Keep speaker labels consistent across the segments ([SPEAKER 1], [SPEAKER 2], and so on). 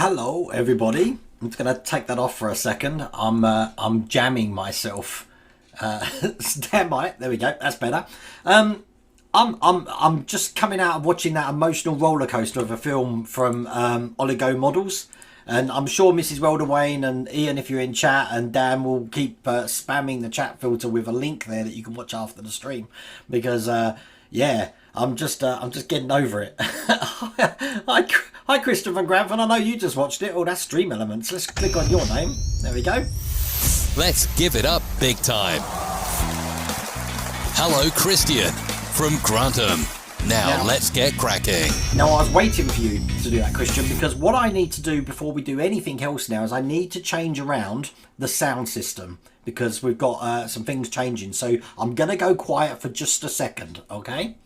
[SPEAKER 1] Hello, everybody. I'm just gonna take that off for a second. I'm jamming myself. Stand by. There we go. That's better. I'm just coming out of watching that emotional roller coaster of a film from Oligo Models, and I'm sure Mrs. Welderwayne and Ian, if you're in chat, and Dan will keep spamming the chat filter with a link there that you can watch after the stream, because yeah, I'm just getting over it. Hi, Christopher Grantham. I know you just watched it. Oh, that's Stream Elements. Let's click on your name. There we go.
[SPEAKER 2] Let's give it up big time. Hello, Christian from Grantham. Now let's get cracking.
[SPEAKER 1] Now, I was waiting for you to do that, Christian, because what I need to do before we do anything else now is I need to change around the sound system, because we've got some things changing. So I'm going to go quiet for just a second, okay?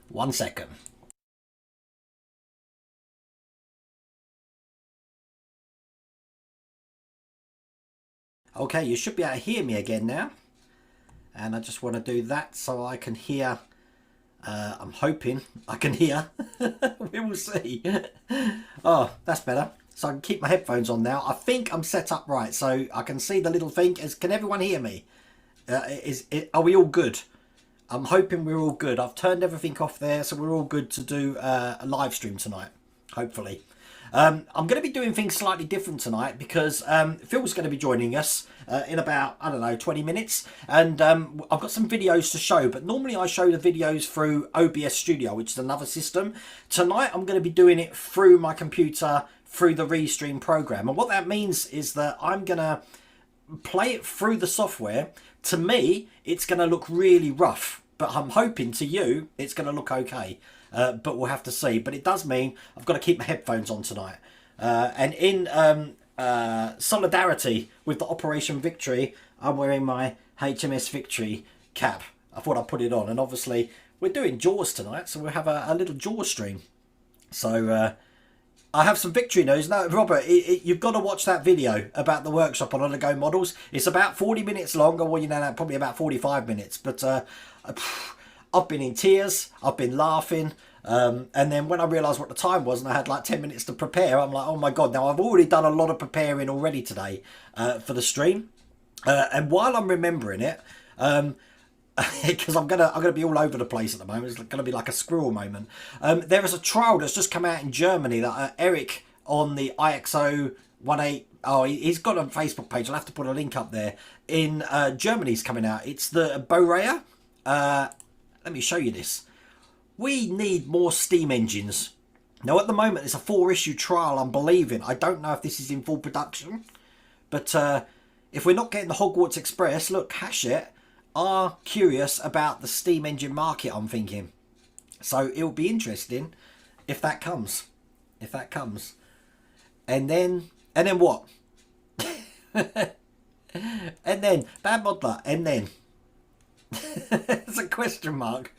[SPEAKER 1] 1 second. Okay, you should be able to hear me again now. And I just want to do that so I can hear. I'm hoping I can hear. We will see. Oh, that's better. So I can keep my headphones on now. I think I'm set up right. So I can see the little thing. Can everyone hear me? Are we all good? I'm hoping we're all good. I've turned everything off there, so we're all good to do a live stream tonight, hopefully. I'm going to be doing things slightly different tonight because Phil's going to be joining us in about, I don't know, 20 minutes. And I've got some videos to show, but normally I show the videos through OBS Studio, which is another system. Tonight I'm going to be doing it through my computer, through the Restream program. And what that means is that I'm going to play it through the software. To me, it's going to look really rough, but I'm hoping to you it's going to look okay. But we'll have to see. But it does mean I've got to keep my headphones on tonight. And in solidarity with the Operation Victory, I'm wearing my HMS Victory cap. I thought I'd put it on. And obviously, we're doing Jaws tonight, so we'll have a little Jaws stream. So I have some victory news. No, Robert, you've got to watch that video about the workshop on Oligo Models. It's about 40 minutes long. Well, you know, probably about 45 minutes. But I've been in tears. I've been laughing. And then when I realised what the time was and I had like 10 minutes to prepare, I'm like, oh my God, now I've already done a lot of preparing already today for the stream. And while I'm remembering it, because I'm gonna be all over the place at the moment. It's gonna be like a squirrel moment. There is a trial that's just come out in Germany that Eric on the IXO 18. Oh, he's got a Facebook page. I'll have to put a link up there. In Germany's coming out. It's the Borea. Let me show you this. We need more steam engines. Now, at the moment, it's a 4-issue trial, I'm believing. I don't know if this is in full production. But if we're not getting the Hogwarts Express, look, Hachette are curious about the steam engine market, I'm thinking. So it'll be interesting if that comes. If that comes. And then what? And then, Bad Modeler, and then. It's a question mark.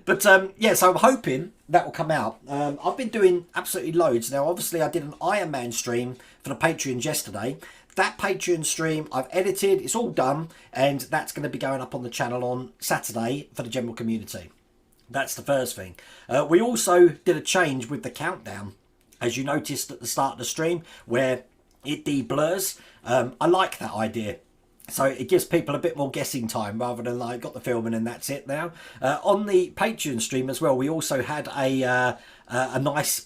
[SPEAKER 1] But yeah, so I'm hoping that will come out. I've been doing absolutely loads. Now, obviously, I did an Iron Man stream for the Patreons yesterday. That Patreon stream I've edited, it's all done, and that's going to be going up on the channel on Saturday for the general community. That's the first thing. We also did a change with the countdown, as you noticed at the start of the stream, where it de-blurs. I like that idea. So it gives people a bit more guessing time rather than like got the filming and that's it now. On the Patreon stream as well, we also had a nice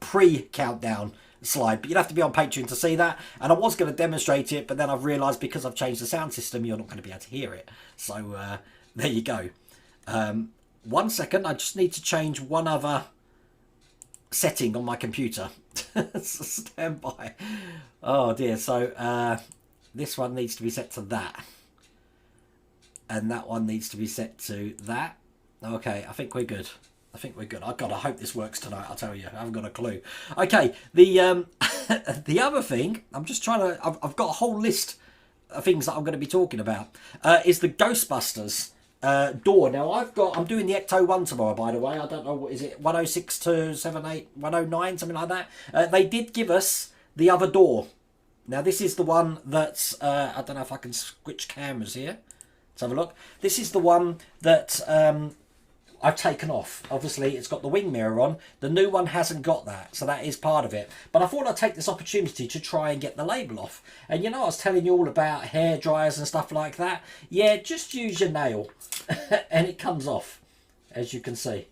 [SPEAKER 1] pre-countdown slide, but you'd have to be on Patreon to see that. And I was going to demonstrate it, but then I've realised because I've changed the sound system, you're not going to be able to hear it. So there you go. 1 second, I just need to change one other setting on my computer. Stand by. Oh dear. So this one needs to be set to that. And that one needs to be set to that. Okay, I think we're good. I think we're good. I've got to hope this works tonight, I'll tell you. I haven't got a clue. Okay, the the other thing, I'm just trying to... I've got a whole list of things that I'm going to be talking about. Is the Ghostbusters door. Now, I'm doing the Ecto 1 tomorrow, by the way. I don't know, what is it? 106278, 109, something like that. They did give us the other door. Now, this is the one that's... I don't know if I can switch cameras here. Let's have a look. This is the one that... I've taken off. Obviously, it's got the wing mirror on. The new one hasn't got that, so that is part of it. But I thought I'd take this opportunity to try and get the label off. And you know, I was telling you all about hair dryers and stuff like that. Yeah, just use your nail and it comes off, as you can see.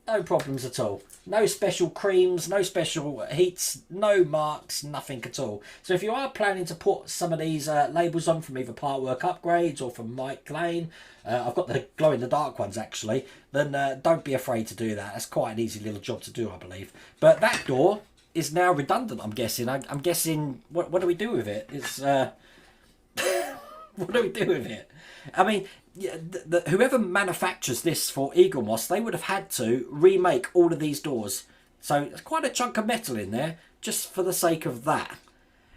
[SPEAKER 1] No problems at all. No special creams, no special heats, no marks, nothing at all. So if you are planning to put some of these labels on from either Partwork Upgrades or from Mike Lane, I've got the glow-in-the-dark ones actually, then don't be afraid to do that. That's quite an easy little job to do, I believe. But that door is now redundant, I'm guessing. I'm guessing, what do we do with it? It's, what do we do with it? I mean, whoever manufactures this for Eaglemoss, they would have had to remake all of these doors. So it's quite a chunk of metal in there, just for the sake of that.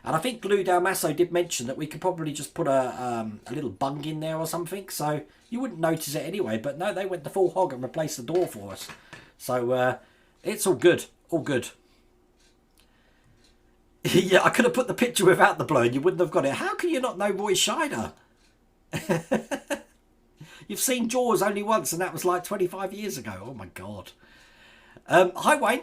[SPEAKER 1] And I think Lou Dalmasso did mention that we could probably just put a little bung in there or something, so you wouldn't notice it anyway. But no, they went the full hog and replaced the door for us. So it's all good, all good. Yeah, I could have put the picture without the blur and you wouldn't have got it. How can you not know Roy Scheider? You've seen Jaws only once, and that was like 25 years ago. Oh my God. Hi Wayne.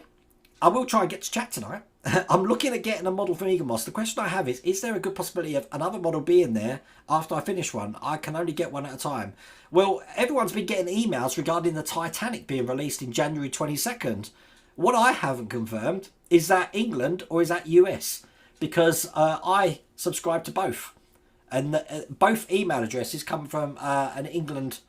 [SPEAKER 1] I will try and get to chat tonight. I'm looking at getting a model from Eaglemoss. The question I have is there a good possibility of another model being there after I finish one? I can only get one at a time. Well, everyone's been getting emails regarding the Titanic being released in January 22nd. What I haven't confirmed is that England or is that US? Because I subscribe to both. And both email addresses come from an England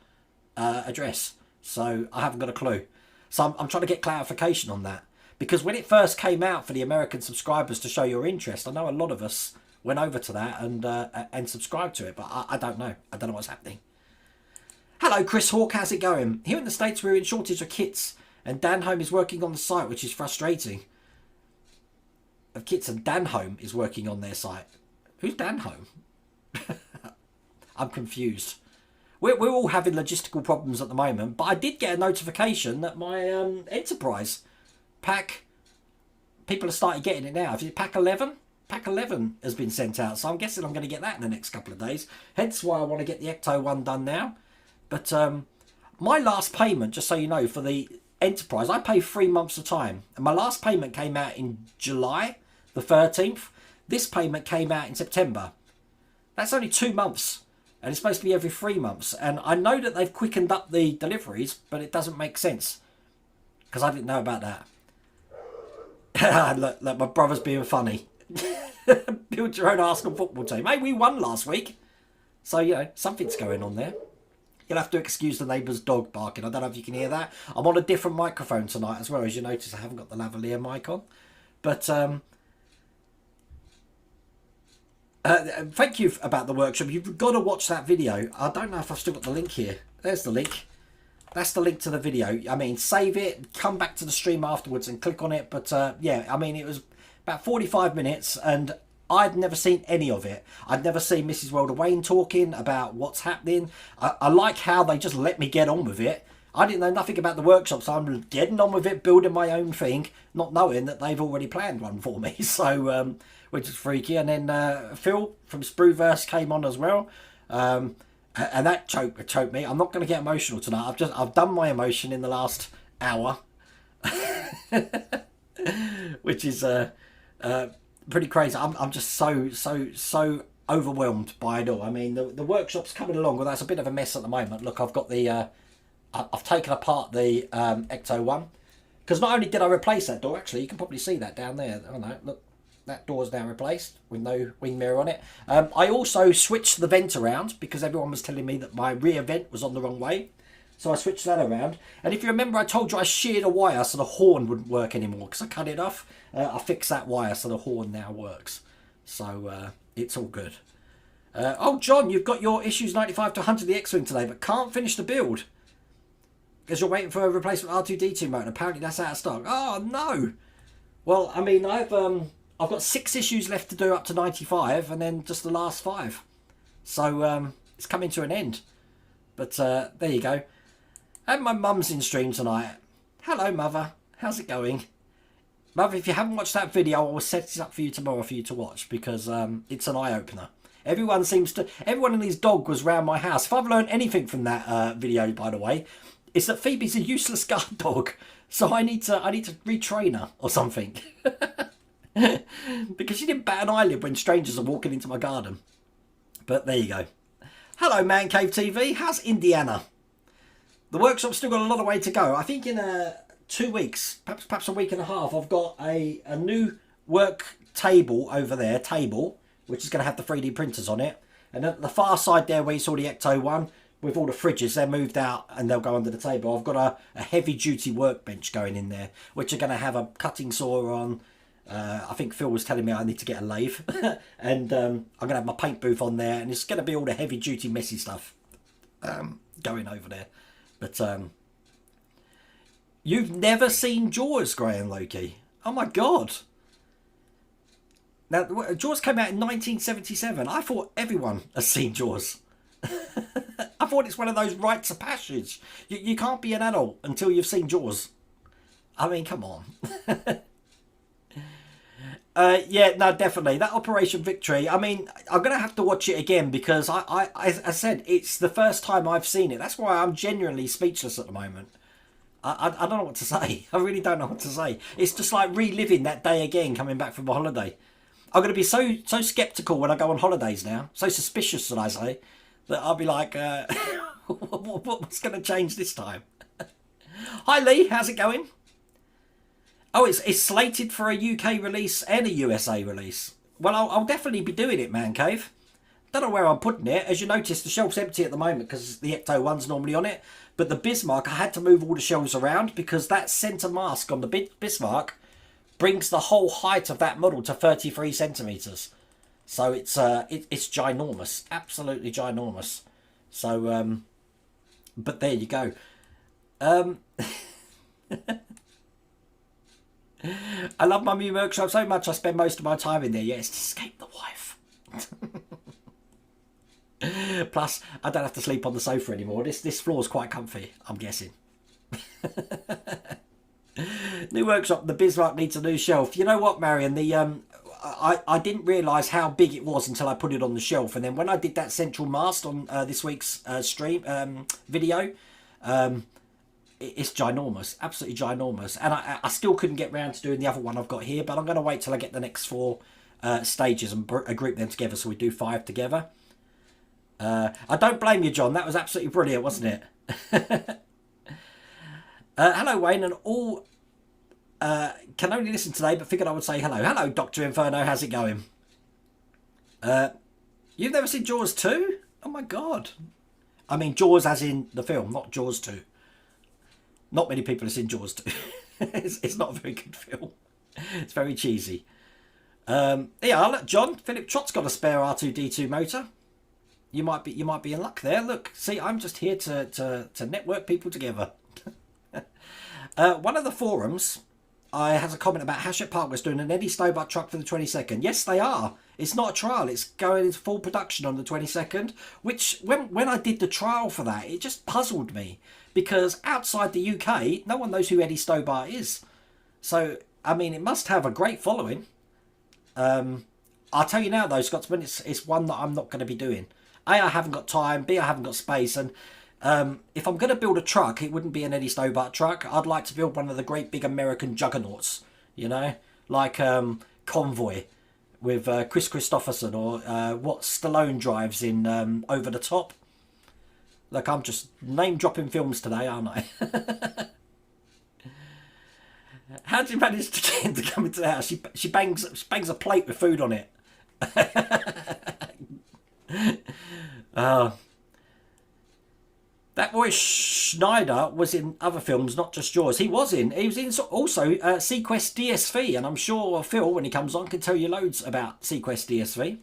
[SPEAKER 1] address. So I haven't got a clue. So I'm trying to get clarification on that. Because when it first came out for the American subscribers to show your interest, I know a lot of us went over to that and subscribed to it. But I don't know. I don't know what's happening. Hello, Chris Hawk. How's it going? Here in the States, we're in shortage of kits. And Danhome is working on the site, which is frustrating. Of kits, and Danhome is working on their site. Who's Danhome? I'm confused. We're all having logistical problems at the moment, but I did get a notification that my Enterprise pack, people have started getting it now. Is it pack 11? Pack 11 has been sent out, so I'm guessing I'm going to get that in the next couple of days. Hence why I want to get the Ecto one done now. But my last payment, just so you know, for the Enterprise, I pay 3 months of time. And my last payment came out in July the 13th. This payment came out in September. That's only 2 months. And it's supposed to be every 3 months. And I know that they've quickened up the deliveries, but it doesn't make sense. Because I didn't know about that. look, my brother's being funny. Build your own Arsenal football team. Hey, we won last week. So, you know, something's going on there. You'll have to excuse the neighbour's dog barking. I don't know if you can hear that. I'm on a different microphone tonight as well. As you notice, I haven't got the lavalier mic on. But thank you about the workshop. You've got to watch that video. I don't know if I've still got the link here. There's the link. That's the link to the video. I mean, save it, come back to the stream afterwards and click on it. But yeah, I mean, it was about 45 minutes and I'd never seen any of it. I'd never seen Mrs. Welder Wayne talking about what's happening. I like how they just let me get on with it. I didn't know nothing about the workshop, so I'm getting on with it, building my own thing, not knowing that they've already planned one for me. So, which is freaky. And then Phil from Sprueverse came on as well. And that choked me. I'm not going to get emotional tonight. I've done my emotion in the last hour. Which is pretty crazy. I'm just so overwhelmed by it all. I mean, the workshop's coming along. Well, that's a bit of a mess at the moment. Look, I've got the I've taken apart the Ecto one because not only did I replace that door, actually, you can probably see that down there. Oh no, look, that door's now replaced with no wing mirror on it. I also switched the vent around because everyone was telling me that my rear vent was on the wrong way. So I switched that around. And if you remember, I told you I sheared a wire so the horn wouldn't work anymore because I cut it off. I fixed that wire so the horn now works. So it's all good. Oh, John, you've got your issues 95 to 100 the X-Wing today, but can't finish the build because you're waiting for a replacement R2-D2 motor. Apparently that's out of stock. Oh, no. Well, I mean, I've got 6 issues left to do up to 95 and then just the last 5. So it's coming to an end. But there you go. And my mum's in stream tonight. Hello, Mother. How's it going? Mother, if you haven't watched that video, I will set it up for you tomorrow for you to watch because it's an eye-opener. Everyone in his dog was round my house. If I've learned anything from that video, by the way, is that Phoebe's a useless guard dog, so I need to retrain her or something. Because she didn't bat an eyelid when strangers are walking into my garden. But there you go. Hello, Man Cave TV. How's Indiana? The workshop's still got a lot of way to go. I think in 2 weeks, perhaps a week and a half, I've got a new work table over there, which is going to have the 3D printers on it. And at the far side there where you saw the Ecto one, with all the fridges, they're moved out and they'll go under the table. I've got a heavy duty workbench going in there, which are going to have a cutting saw on. I think Phil was telling me I need to get a lathe. And I'm going to have my paint booth on there, and it's going to be all the heavy duty messy stuff going over there. But you've never seen Jaws, Graham Loki? Oh my god. Now, Jaws came out in 1977. I thought everyone has seen Jaws. I thought it's one of those rites of passage. You can't be an adult until you've seen Jaws. I mean, come on. Yeah, no, definitely. That Operation Victory, I mean, I'm going to have to watch it again because I said, it's the first time I've seen it. That's why I'm genuinely speechless at the moment. I don't know what to say. I really don't know what to say. It's just like reliving that day again, coming back from a holiday. I'm going to be so sceptical when I go on holidays now. So suspicious, should I say, that I'll be like, what's going to change this time? Hi, Lee. How's it going? Oh, it's slated for a UK release and a USA release. Well, I'll definitely be doing it, Man Cave. Don't know where I'm putting it. As you notice, the shelf's empty at the moment because the Ecto one's normally on it. But the Bismarck, I had to move all the shelves around because that centre mask on the Bismarck brings the whole height of that model to 33 centimetres. So it's ginormous. Absolutely ginormous. So, but there you go. I love my new workshop so much I spend most of my time in there. Yeah, it's to escape the wife. Plus, I don't have to sleep on the sofa anymore. This floor's quite comfy, I'm guessing. New workshop, the Bismarck needs a new shelf. You know what, Marion? The I didn't realise how big it was until I put it on the shelf. And then when I did that central mast on this week's stream video, it's ginormous, absolutely ginormous. And I still couldn't get round to doing the other one I've got here, but I'm going to wait till I get the next 4 stages and group them together so we do 5 together. I don't blame you, John. That was absolutely brilliant, wasn't it? Hello, Wayne, and all can only listen today, but figured I would say hello. Hello, Dr. Inferno. How's it going? You've never seen Jaws 2? Oh, my God. I mean, Jaws as in the film, not Jaws 2. Not many people have seen Jaws 2. it's not a very good film. It's very cheesy. Yeah, I'll let John. Philip Trott's got a spare R2D2 motor. You might be in luck there. Look, see, I'm just here to network people together. One of the forums has a comment about Hachette Parkway's doing an Eddie Stobart truck for the 22nd. Yes, they are. It's not a trial. It's going into full production on the 22nd, which when I did the trial for that, it just puzzled me because outside the UK, no one knows who Eddie Stobart is. So, I mean, it must have a great following. I'll tell you now, though, Scotsman, it's one that I'm not going to be doing. A, I haven't got time. B, I haven't got space. And if I'm going to build a truck, it wouldn't be an Eddie Stobart truck. I'd like to build one of the great big American juggernauts, you know, like Convoy with Chris Christopherson or what Stallone drives in Over the Top. Look, I'm just name-dropping films today, aren't I? How did you manage to get him to come into the house? She bangs a plate with food on it. That boy Schneider was in other films, not just Jaws. He was in also Sequest DSV, and I'm sure Phil, when he comes on, can tell you loads about Sequest DSV.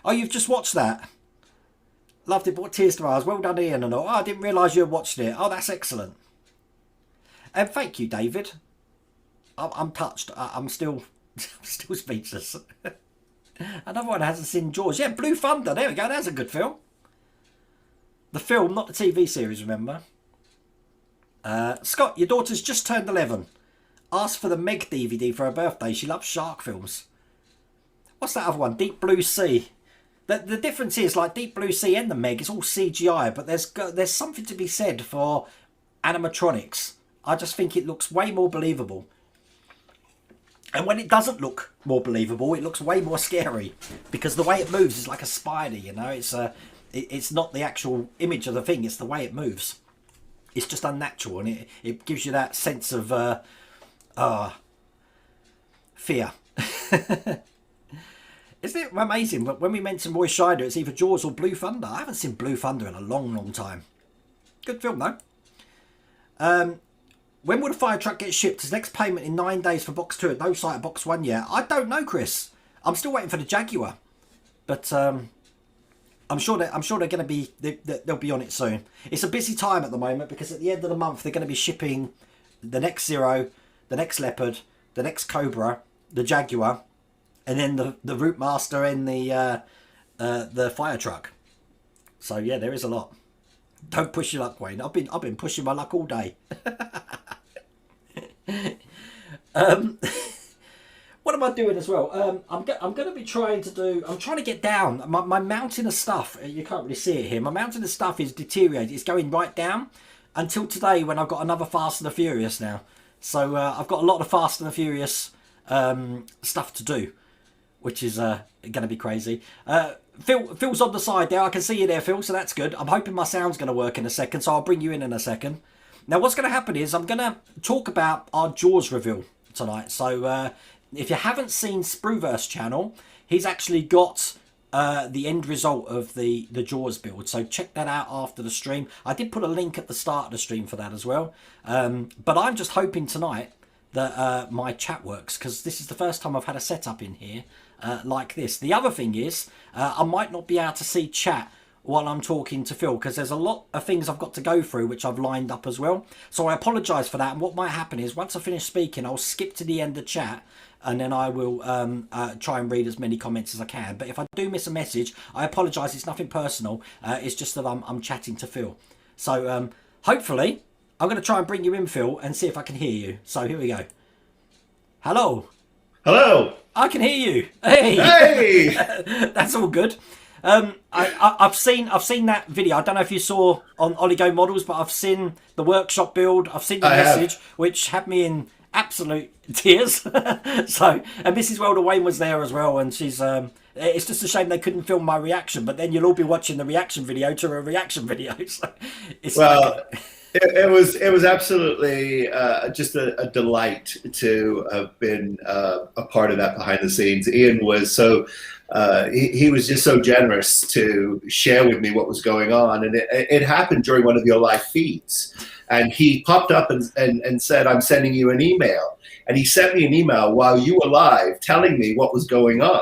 [SPEAKER 1] Oh, you've just watched that? Loved it, brought tears to my eyes. Well done, Ian, and all. Oh, I didn't realise you had watched it. Oh, that's excellent. And thank you, David. I'm touched. I'm still speechless. Another one hasn't seen Jaws. Yeah, Blue Thunder. There we go. That's a good film. The film, not the TV series, remember? Scott, your daughter's just turned 11. Asked for the Meg DVD for her birthday. She loves shark films. What's that other one? Deep Blue Sea. The difference is, like Deep Blue Sea and the Meg, it's all CGI, but there's something to be said for animatronics. I just think it looks way more believable. And when it doesn't look more believable, it looks way more scary, because the way it moves is like a spider, you know. It's not the actual image of the thing, it's the way it moves. It's just unnatural, and it gives you that sense of fear. Isn't it amazing? But when we mention Roy Scheider, it's either Jaws or Blue Thunder. I haven't seen Blue Thunder in a long, long time. Good film, though. When will the fire truck get shipped? Is next payment in 9 days for box 2 at no site of box 1 yet? I don't know, Chris. I'm still waiting for the Jaguar. But I'm sure they're going to be... They'll be on it soon. It's a busy time at the moment, because at the end of the month, they're going to be shipping the next Zero, the next Leopard, the next Cobra, the Jaguar, and then the Route Master and the fire truck. So yeah, there is a lot. Don't push your luck, Wayne. I've been pushing my luck all day. What am I doing as well? I'm going to be trying to do... I'm trying to get down. My mountain of stuff, you can't really see it here. My mountain of stuff is deteriorating. It's going right down until today, when I've got another Fast and the Furious now. So I've got a lot of Fast and the Furious stuff to do, which is going to be crazy. Phil's on the side there. I can see you there, Phil, so that's good. I'm hoping my sound's going to work in a second, so I'll bring you in a second. Now, what's going to happen is I'm going to talk about our Jaws reveal tonight. So if you haven't seen Spruverse channel, he's actually got the end result of the Jaws build. So check that out after the stream. I did put a link at the start of the stream for that as well. But I'm just hoping tonight that my chat works, because this is the first time I've had a setup in here like this. The other thing is I might not be able to see chat while I'm talking to Phil, because there's a lot of things I've got to go through which I've lined up as well. So I apologise for that, and what might happen is once I finish speaking, I'll skip to the end of chat, and then I will try and read as many comments as I can. But if I do miss a message, I apologise. It's nothing personal. It's just that I'm chatting to Phil. So hopefully I'm going to try and bring you in, Phil, and see if I can hear you. So here we go. Hello.
[SPEAKER 3] Hello.
[SPEAKER 1] I can hear you. Hey.
[SPEAKER 3] Hey.
[SPEAKER 1] That's all good. I've seen that video. I don't know if you saw on Oligo Models, but I've seen the workshop build. I've seen the message, which had me in absolute tears. So, and Mrs. Welder Wayne was there as well, and she's. It's just a shame they couldn't film my reaction, but then you'll all be watching the reaction video to a reaction video. So it's
[SPEAKER 3] it was absolutely just a delight to have been a part of that behind the scenes. Ian was so. He was just so generous to share with me what was going on, and it happened during one of your live feeds. And he popped up and said, "I'm sending you an email." And he sent me an email while you were live, telling me what was going on.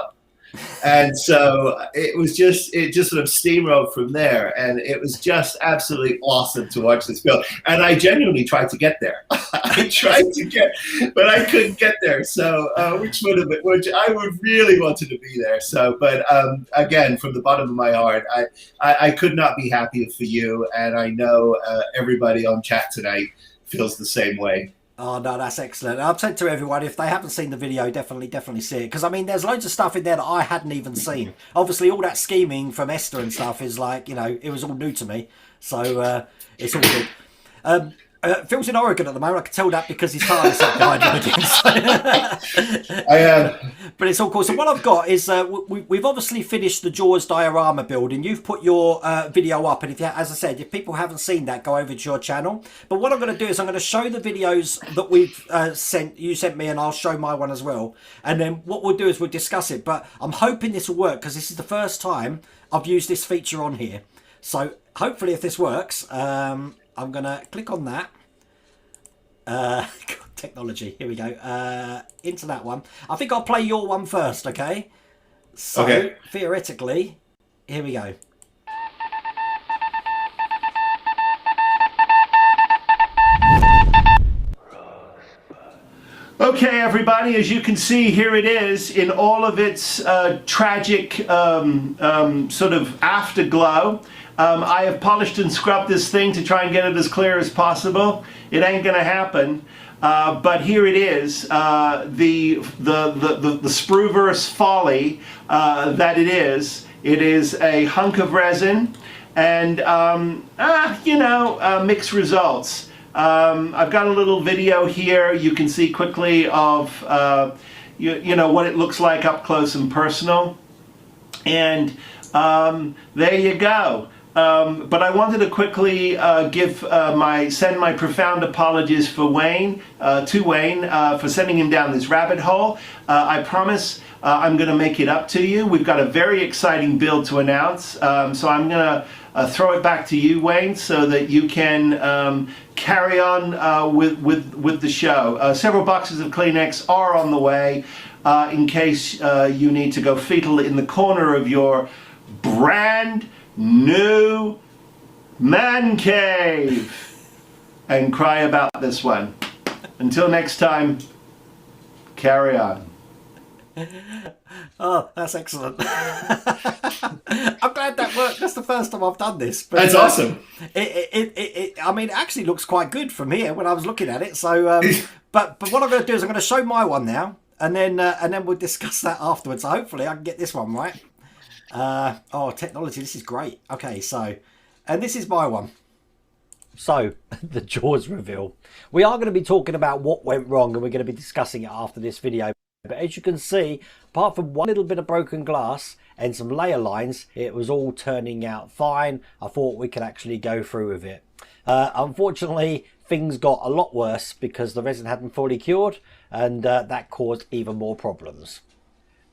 [SPEAKER 3] And so it just sort of steamrolled from there, and it was just absolutely awesome to watch this build. And I genuinely tried to get there. But I couldn't get there. So which I would really wanted to be there. So, but again, from the bottom of my heart, I could not be happier for you, and I know everybody on chat tonight feels the same way.
[SPEAKER 1] Oh, no, that's excellent. I've said to everyone, if they haven't seen the video, definitely see it. Because, I mean, there's loads of stuff in there that I hadn't even seen. Obviously, all that scheming from Esther and stuff is like, you know, it was all new to me. So, it's all good. Phil's in Oregon at the moment. I can tell that because his car is up behind him again. So.
[SPEAKER 3] I am.
[SPEAKER 1] But it's all cool. So what I've got is we've obviously finished the Jaws diorama build, and you've put your video up. And if you, as I said, if people haven't seen that, go over to your channel. But what I'm going to do is I'm going to show the videos that we've sent me, and I'll show my one as well. And then what we'll do is we'll discuss it. But I'm hoping this will work, because this is the first time I've used this feature on here. So hopefully, if this works, I'm going to click on that. Technology, here we go, into that one. I think I'll play your one first, okay? So,
[SPEAKER 3] okay.
[SPEAKER 1] Theoretically, here we go.
[SPEAKER 3] Okay, everybody, as you can see, here it is in all of its tragic sort of afterglow. I have polished and scrubbed this thing to try and get it as clear as possible. It ain't gonna happen, but here it is, the Spruverse folly that it is
[SPEAKER 4] It is a hunk of resin, and mixed results. I've got a little video here you can see quickly of what it looks like up close and personal, and there you go. But I wanted to quickly send my profound apologies to Wayne for sending him down this rabbit hole. I promise I'm going to make it up to you. We've got a very exciting build to announce, so I'm going to throw it back to you, Wayne, so that you can carry on with the show. Several boxes of Kleenex are on the way in case you need to go fetal in the corner of your brand new man cave and cry about this one. Until next time, carry on.
[SPEAKER 1] Oh, that's excellent. I'm glad that worked. That's the first time I've done this. But,
[SPEAKER 3] That's awesome.
[SPEAKER 1] It actually looks quite good from here when I was looking at it. So, but what I'm going to do is I'm going to show my one now, and then we'll discuss that afterwards. So hopefully I can get this one right. Technology, this is great. Okay, so, and this is my one. So, the Jaws reveal. We are going to be talking about what went wrong, and we're going to be discussing it after this video. But as you can see, apart from one little bit of broken glass and some layer lines, it was all turning out fine. I thought we could actually go through with it. Unfortunately, things got a lot worse because the resin hadn't fully cured, and that caused even more problems.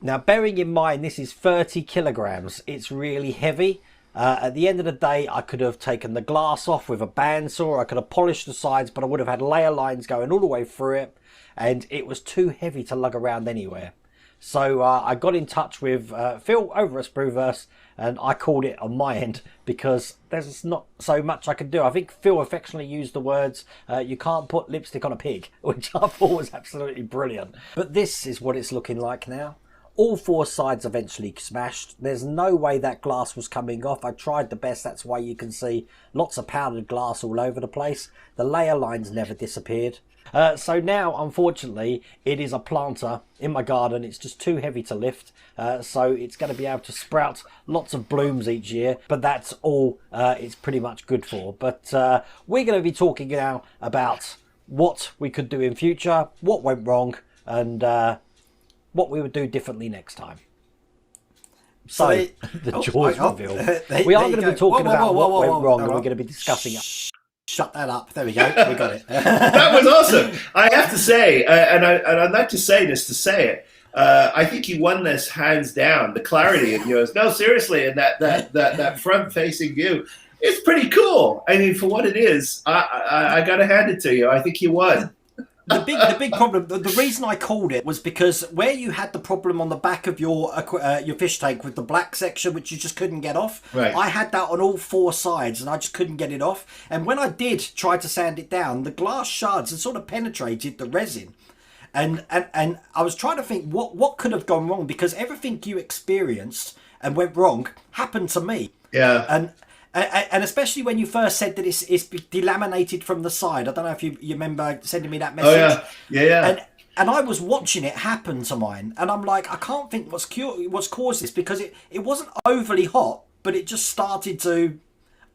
[SPEAKER 1] Now, bearing in mind this is 30 kilograms, it's really heavy. At the end of the day, I could have taken the glass off with a bandsaw, I could have polished the sides, but I would have had layer lines going all the way through it, and it was too heavy to lug around anywhere. So I got in touch with Phil over at Spruverse, and I called it on my end because there's not so much I can do. I think Phil affectionately used the words, you can't put lipstick on a pig, which I thought was absolutely brilliant. But this is what it's looking like now. All four sides eventually smashed. There's no way that glass was coming off. I tried the best. That's why you can see lots of powdered glass all over the place. The layer lines never disappeared. So now, unfortunately, it is a planter in my garden. It's just too heavy to lift. So it's going to be able to sprout lots of blooms each year. But that's all it's pretty much good for. But we're going to be talking now about what we could do in future, what went wrong, and what we would do differently next time. So, the Jaws reveal. We are going to be talking about what went wrong, and we're going to be discussing it. Shut that up. There we go. We got it.
[SPEAKER 3] That was awesome. I have to say, and I'd like to say this to say it. I think you won this hands down. The clarity of yours. No, seriously, and that front-facing view. It's pretty cool. I mean, for what it is, I got to hand it to you. I think you won.
[SPEAKER 1] The big problem, the reason I called it was because where you had the problem on the back of your fish tank with the black section, which you just couldn't get off,
[SPEAKER 3] right.
[SPEAKER 1] I had that on all four sides and I just couldn't get it off. And when I did try to sand it down, the glass shards had sort of penetrated the resin. And I was trying to think what could have gone wrong, because everything you experienced and went wrong happened to me.
[SPEAKER 3] Yeah.
[SPEAKER 1] And especially when you first said that it's delaminated from the side. I don't know if you remember sending me that message.
[SPEAKER 3] Oh, yeah.
[SPEAKER 1] And I was watching it happen to mine. And I'm like, I can't think what's caused this, because it wasn't overly hot, but it just started to,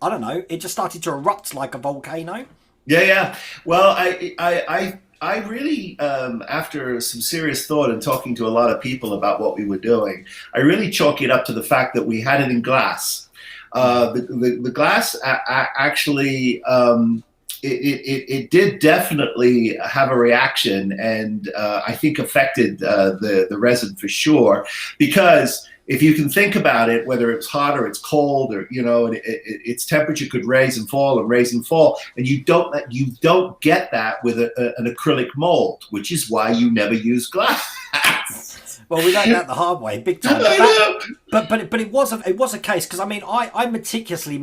[SPEAKER 1] I don't know, it just started to erupt like a volcano.
[SPEAKER 3] Yeah. Well, I really, after some serious thought and talking to a lot of people about what we were doing, I really chalk it up to the fact that we had it in glass. The glass actually it did definitely have a reaction, and I think affected the resin for sure, because if you can think about it, whether it's hot or it's cold, or its temperature could raise and fall, and you don't get that with an acrylic mold, which is why you never use glass.
[SPEAKER 1] Well, we learned that the hard way, big time. But it was a case, because I mean I meticulously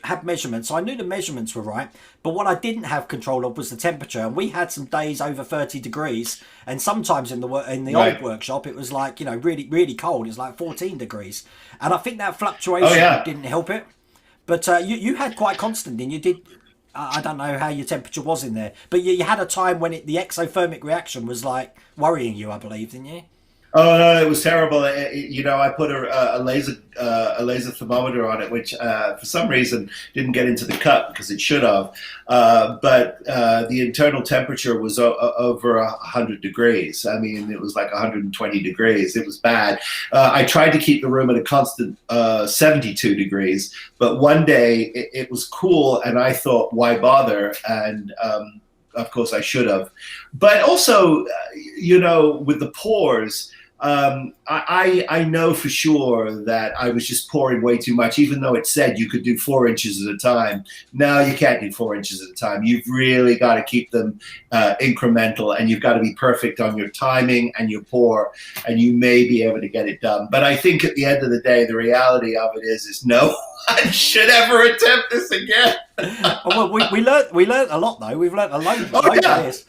[SPEAKER 1] had measurements, so I knew the measurements were right. But what I didn't have control of was the temperature, and we had some days over 30 degrees, and sometimes in the
[SPEAKER 3] right.
[SPEAKER 1] old workshop it was like really really cold. It was like 14 degrees, and I think that fluctuation didn't help it. But you had quite constant, and you did. I don't know how your temperature was in there, but you had a time when the exothermic reaction was like worrying you, I believe, didn't you?
[SPEAKER 3] Oh no, it was terrible. I put a laser thermometer on it, which for some reason didn't get into the cup because it should have. But the internal temperature was over 100 degrees. I mean, it was like 120 degrees. It was bad. I tried to keep the room at a constant 72 degrees, but one day it was cool, and I thought, why bother? And of course, I should have. But also, with the pores. I know for sure that I was just pouring way too much, even though it said you could do 4 inches at a time. No, you can't do 4 inches at a time. You've really got to keep them incremental, and you've got to be perfect on your timing and your pour, and you may be able to get it done. But I think at the end of the day, the reality of it is no one should ever attempt this again.
[SPEAKER 1] Well, we learned a lot though. We've learned a load of this.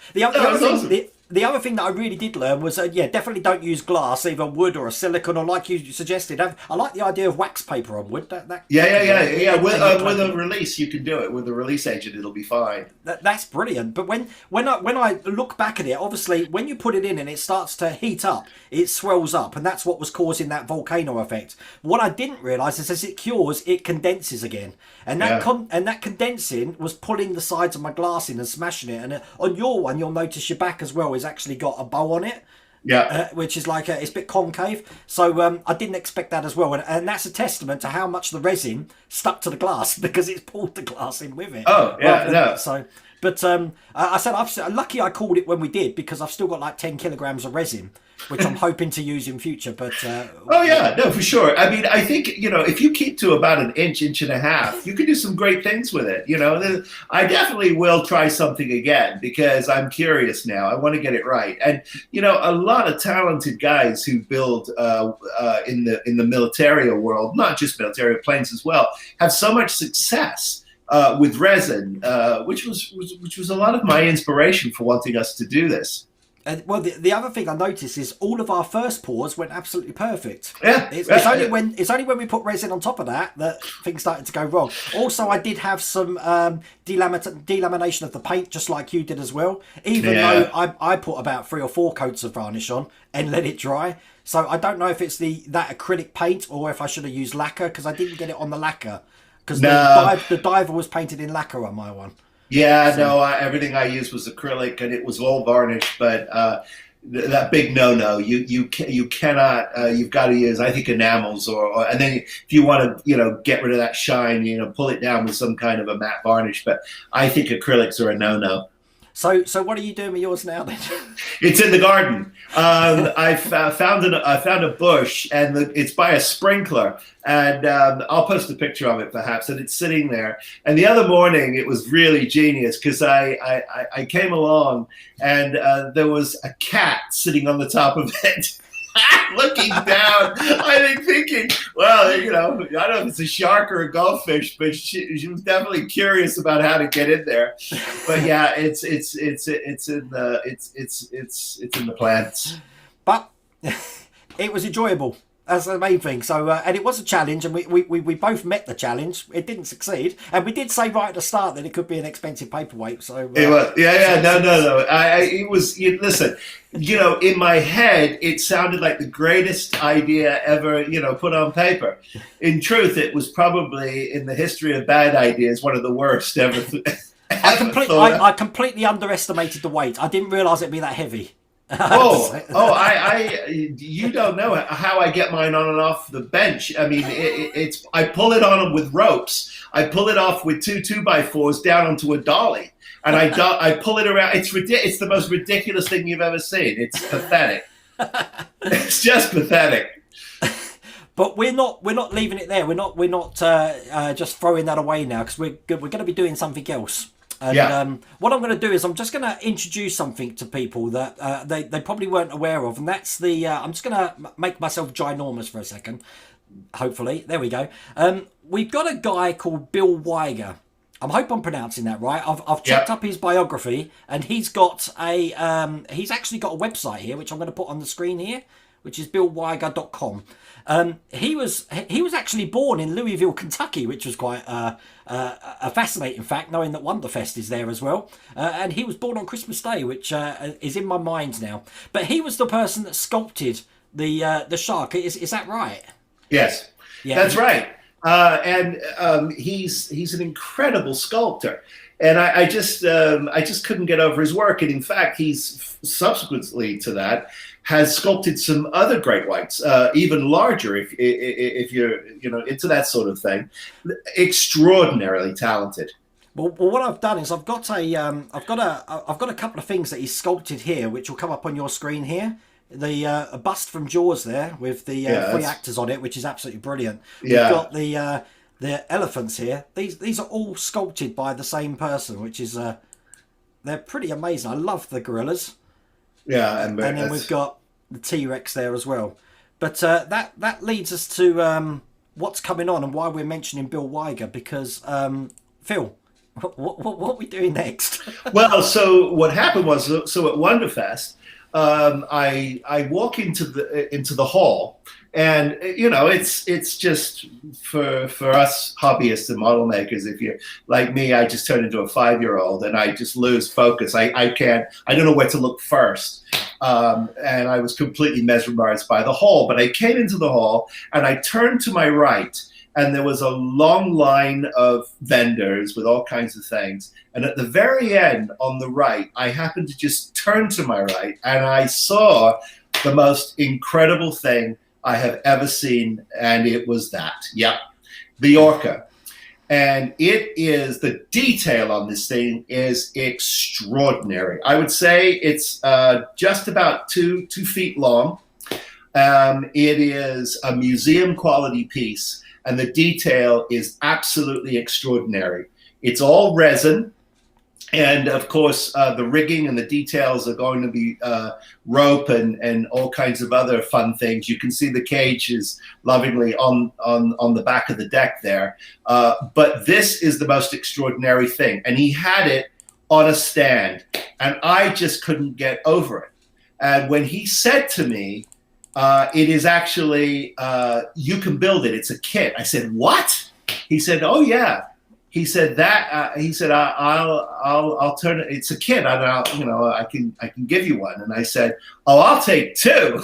[SPEAKER 1] The other thing that I really did learn was, definitely don't use glass, either wood or a silicone, or like you suggested. I like the idea of wax paper on wood.
[SPEAKER 3] Yeah. With a release, you can do it. With a release agent, it'll be fine.
[SPEAKER 1] That's brilliant. But when I look back at it, obviously, when you put it in and it starts to heat up, it swells up, and that's what was causing that volcano effect. What I didn't realise is as it cures, it condenses again, and that condensing was pulling the sides of my glass in and smashing it. And on your one, you'll notice your back as well is actually got a bow on it, which is like it's a bit concave. So I didn't expect that as well, and that's a testament to how much the resin stuck to the glass because it's pulled the glass in with it. But I said I'm lucky I called it when we did, because I've still got like 10 kilograms of resin, which I'm hoping to use in future. But
[SPEAKER 3] for sure. I mean, I think if you keep to about an inch and a half, you can do some great things with it. I definitely will try something again because I'm curious now. I want to get it right. And a lot of talented guys who build in the military world, not just military planes as well, have so much success. With resin, which was a lot of my inspiration for wanting us to do this.
[SPEAKER 1] Well, the other thing I noticed is all of our first pours went absolutely perfect.
[SPEAKER 3] It's
[SPEAKER 1] only when we put resin on top of that things started to go wrong. Also, I did have some delamination of the paint, just like you did as well. Even though I put about 3 or 4 coats of varnish on and let it dry. So I don't know if it's that acrylic paint or if I should have used lacquer, because I didn't get it on the lacquer. Because the diver was painted in lacquer on my one.
[SPEAKER 3] Everything I used was acrylic, and it was all varnish. But that big no. You cannot. You've got to use, I think, enamels, and then if you want to get rid of that shine, pull it down with some kind of a matte varnish. But I think acrylics are a no.
[SPEAKER 1] So what are you doing with yours now then?
[SPEAKER 3] It's in the garden. I found a bush, and it's by a sprinkler, and I'll post a picture of it perhaps. And it's sitting there. And the other morning, it was really genius because I came along, and there was a cat sitting on the top of it. Looking down, I think thinking, well, I don't know if it's a shark or a goldfish, but she was definitely curious about how to get in there. But yeah, it's in the plants.
[SPEAKER 1] But it was enjoyable. That's the main thing. So, and it was a challenge, and we both met the challenge. It didn't succeed, and we did say right at the start that it could be an expensive paperweight. So
[SPEAKER 3] it was, no. It was. Listen, in my head, it sounded like the greatest idea ever, put on paper. In truth, it was probably in the history of bad ideas one of the worst ever.
[SPEAKER 1] I completely underestimated the weight. I didn't realise it'd be that heavy.
[SPEAKER 3] You don't know how I get mine on and off the bench. I mean, I pull it on with ropes. I pull it off with 2 2x4s down onto a dolly, and I pull it around. It's the most ridiculous thing you've ever seen. It's pathetic. It's just pathetic.
[SPEAKER 1] But we're not leaving it there. We're not just throwing that away now, because we're going to be doing something else. And what I'm going to do is I'm just going to introduce something to people that they probably weren't aware of, and that's I'm just going to make myself ginormous for a second. Hopefully, there we go. We've got a guy called Bill Weiger. I hope I'm pronouncing that right. I've checked up his biography, and he's actually got a website here, which I'm going to put on the screen here, which is billweiger.com. He was actually born in Louisville, Kentucky, which was quite a fascinating fact, knowing that Wonderfest is there as well. And he was born on Christmas Day, which is in my mind now. But he was the person that sculpted the shark. Is that right?
[SPEAKER 3] Yes,
[SPEAKER 1] Yeah.
[SPEAKER 3] that's right. And he's an incredible sculptor, and I just couldn't get over his work. And in fact, he's subsequently to that has sculpted some other great whites, even larger if you're into that sort of thing. Extraordinarily talented.
[SPEAKER 1] Well, what I've done is I've got a couple of things that he's sculpted here, which will come up on your screen here. The a bust from Jaws there with the three actors on it, which is absolutely brilliant.
[SPEAKER 3] Yeah.
[SPEAKER 1] We've got the elephants here. These are all sculpted by the same person, which is they're pretty amazing. I love the gorillas.
[SPEAKER 3] Yeah,
[SPEAKER 1] And then we've got the T-Rex there as well. But that leads us to what's coming on and why we're mentioning Bill Weiger, because Phil, what are we doing next?
[SPEAKER 3] Well, so what happened was, so at Wonderfest, I walk into the hall, and it's just for us hobbyists and model makers. If you're like me, I just turn into a 5-year-old and I just lose focus. I don't know where to look first, and I was completely mesmerized by the hall. But I came into the hall and I turned to my right, and there was a long line of vendors with all kinds of things. And at the very end on the right, I happened to just turn to my right, and I saw the most incredible thing I have ever seen. And it was that. Yep. The Orca. And the detail on this thing is extraordinary. I would say it's just about 2 feet long. It is a museum quality piece, and the detail is absolutely extraordinary. It's all resin, and of course the rigging and the details are going to be rope and all kinds of other fun things. You can see the cage is lovingly on the back of the deck there, but this is the most extraordinary thing, and he had it on a stand, and I just couldn't get over it. And when he said to me, it is actually, you can build it. It's a kit. I said, what? He said, oh yeah. He said that. He said, I'll turn it. It's a kit, and I can give you one. And I said, oh, I'll take 2.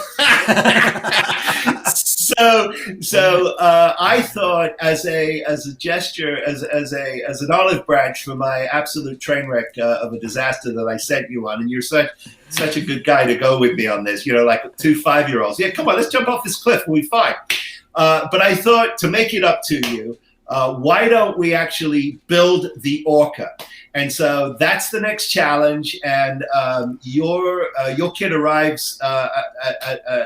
[SPEAKER 3] So I thought, as a gesture, as an olive branch for my absolute train wreck of a disaster that I sent you on, and you're such a good guy to go with me on this, like 2 5-year-olds. Yeah, come on, let's jump off this cliff. We'll be fine. But I thought, to make it up to you, why don't we actually build the Orca? And so that's the next challenge. And your kit arrives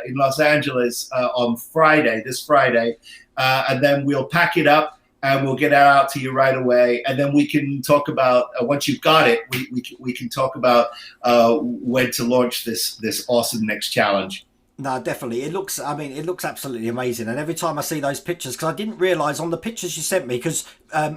[SPEAKER 3] in Los Angeles on this Friday, and then we'll pack it up and we'll get it out to you right away. And then we can talk about, once you've got it, we can talk about when to launch this awesome next challenge.
[SPEAKER 1] No, definitely. It looks absolutely amazing. And every time I see those pictures, because I didn't realise on the pictures you sent me, because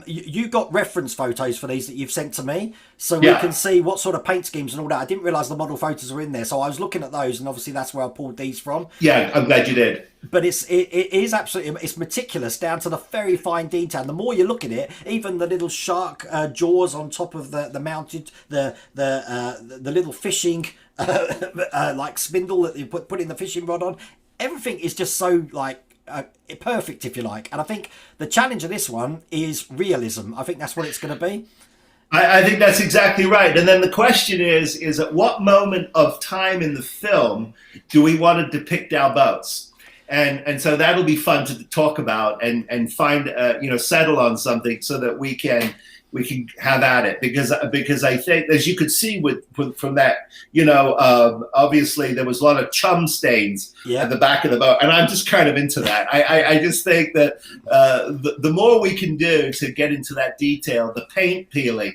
[SPEAKER 1] you got reference photos for these that you've sent to me, so we can see what sort of paint schemes and all that. I didn't realise the model photos were in there, so I was looking at those, and obviously that's where I pulled these from.
[SPEAKER 3] Yeah, I'm glad you did.
[SPEAKER 1] But it is absolutely, it's meticulous down to the very fine detail. And the more you look at it, even the little shark jaws on top of the mounted, the little fishing like spindle that you putting the fishing rod on, everything is just so perfect, if you like. And I think the challenge of this one is realism. I think that's what it's going to be.
[SPEAKER 3] I think that's exactly right. And then the question is at what moment of time in the film do we want to depict our boats? And so that'll be fun to talk about and find settle on something so that we can have at it, because I think, as you could see from that, obviously there was a lot of chum stains at the back of the boat, and I'm just kind of into that. I just think that the more we can do to get into that detail, the paint peeling,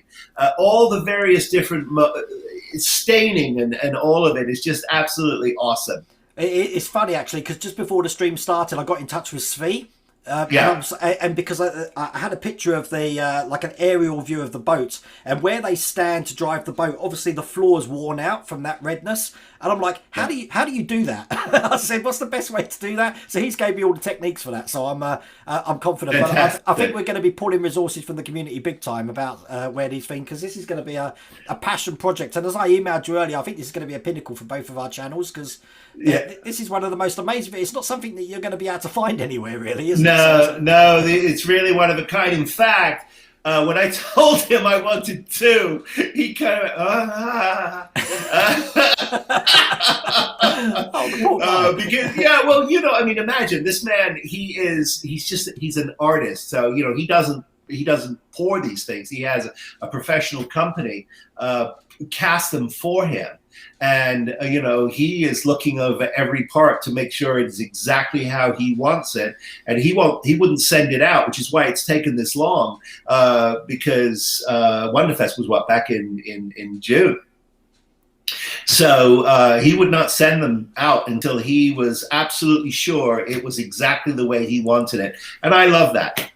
[SPEAKER 3] all the various different staining and all of it is just absolutely awesome.
[SPEAKER 1] It's funny, actually, because just before the stream started, I got in touch with Svi. And because I had a picture of the like an aerial view of the boat, and where they stand to drive the boat, obviously the floor's worn out from that redness, And I'm like, how do you do that? I said, what's the best way to do that? So he's gave me all the techniques for that. So I'm confident. But I think we're going to be pulling resources from the community big time about where these things, because this is going to be a passion project. And as I emailed you earlier, I think this is going to be a pinnacle for both of our channels, because this is one of the most amazing. It's not something that you're going to be able to find anywhere, really, is it?
[SPEAKER 3] No, it's really one of a kind. In fact, when I told him I wanted two, he kind of because well, I mean, imagine this man. He's an artist, so he doesn't pour these things. He has a professional company cast them for him. And, he is looking over every part to make sure it's exactly how he wants it. And he wouldn't send it out, which is why it's taken this long, because Wonderfest was back in June. So he would not send them out until he was absolutely sure it was exactly the way he wanted it. And I love that.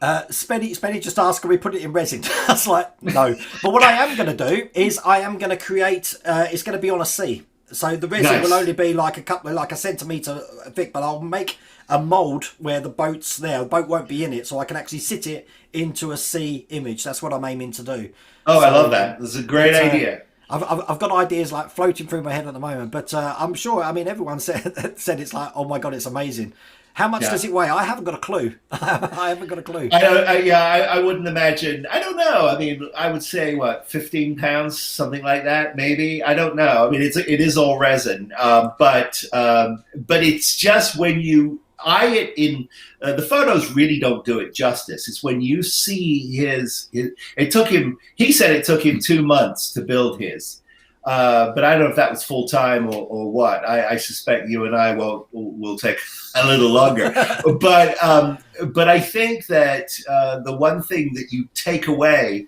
[SPEAKER 1] Spenny just asked, can we put it in resin? I was like, no. But what I am going to do is I am going to create, it's going to be on a sea. So the resin will only be like a centimetre thick, but I'll make a mould where the boat's there. The boat won't be in it, so I can actually sit it into a sea image. That's what I'm aiming to do.
[SPEAKER 3] Oh, so, I love that. That's a great idea.
[SPEAKER 1] I've got ideas like floating through my head at the moment, but I'm sure, I mean, everyone said it's like, oh my God, it's amazing. How much does it weigh? I haven't got a clue. I haven't got a clue.
[SPEAKER 3] I wouldn't imagine. I don't know. I mean, I would say 15 pounds, something like that, maybe. I don't know. I mean, it is all resin, but it's just when you eye it in the photos really don't do it justice. It's when you see his. It took him. He said it took him 2 months to build his. But I don't know if that was full time or what. I suspect you and I will take a little longer. But I think that the one thing that you take away